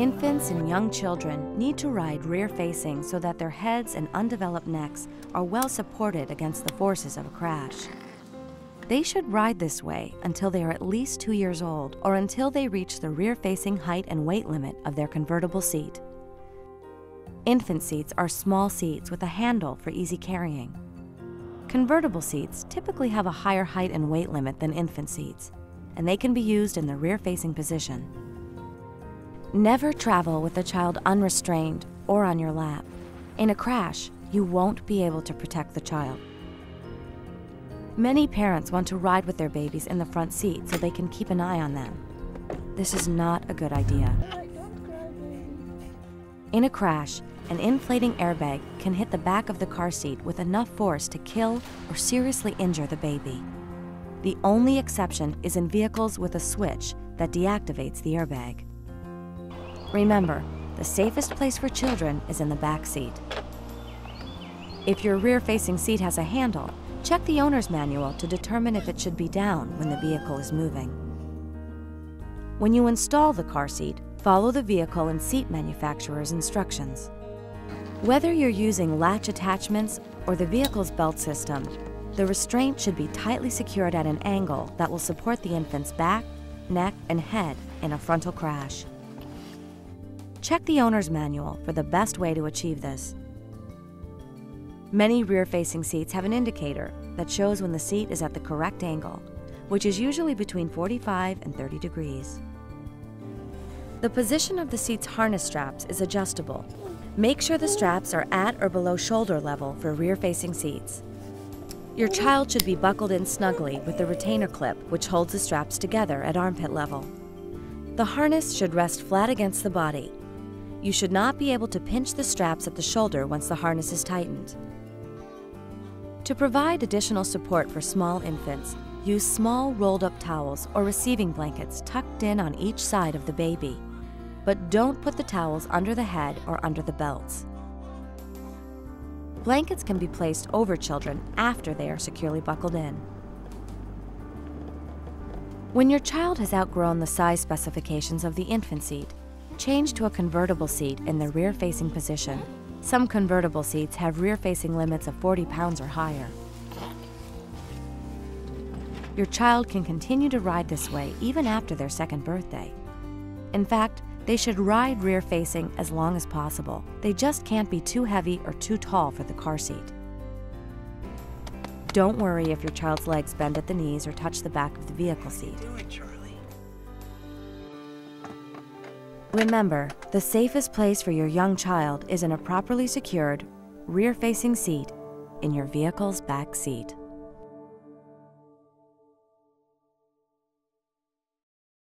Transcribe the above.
Infants and young children need to ride rear-facing so that their heads and undeveloped necks are well supported against the forces of a crash. They should ride this way until they are at least 2 years old or until they reach the rear-facing height and weight limit of their convertible seat. Infant seats are small seats with a handle for easy carrying. Convertible seats typically have a higher height and weight limit than infant seats, and they can be used in the rear-facing position. Never travel with the child unrestrained or on your lap. In a crash, you won't be able to protect the child. Many parents want to ride with their babies in the front seat so they can keep an eye on them. This is not a good idea. In a crash, an inflating airbag can hit the back of the car seat with enough force to kill or seriously injure the baby. The only exception is in vehicles with a switch that deactivates the airbag. Remember, the safest place for children is in the back seat. If your rear-facing seat has a handle, check the owner's manual to determine if it should be down when the vehicle is moving. When you install the car seat, follow the vehicle and seat manufacturer's instructions. Whether you're using latch attachments or the vehicle's belt system, the restraint should be tightly secured at an angle that will support the infant's back, neck, and head in a frontal crash. Check the owner's manual for the best way to achieve this. Many rear-facing seats have an indicator that shows when the seat is at the correct angle, which is usually between 45 and 30 degrees. The position of the seat's harness straps is adjustable. Make sure the straps are at or below shoulder level for rear-facing seats. Your child should be buckled in snugly with the retainer clip, which holds the straps together at armpit level. The harness should rest flat against the body. You should not be able to pinch the straps at the shoulder once the harness is tightened. To provide additional support for small infants, use small rolled-up towels or receiving blankets tucked in on each side of the baby, but don't put the towels under the head or under the belts. Blankets can be placed over children after they are securely buckled in. When your child has outgrown the size specifications of the infant seat, change to a convertible seat in the rear-facing position. Some convertible seats have rear-facing limits of 40 pounds or higher. Your child can continue to ride this way even after their second birthday. In fact, they should ride rear-facing as long as possible. They just can't be too heavy or too tall for the car seat. Don't worry if your child's legs bend at the knees or touch the back of the vehicle seat. Remember, the safest place for your young child is in a properly secured, rear-facing seat in your vehicle's back seat.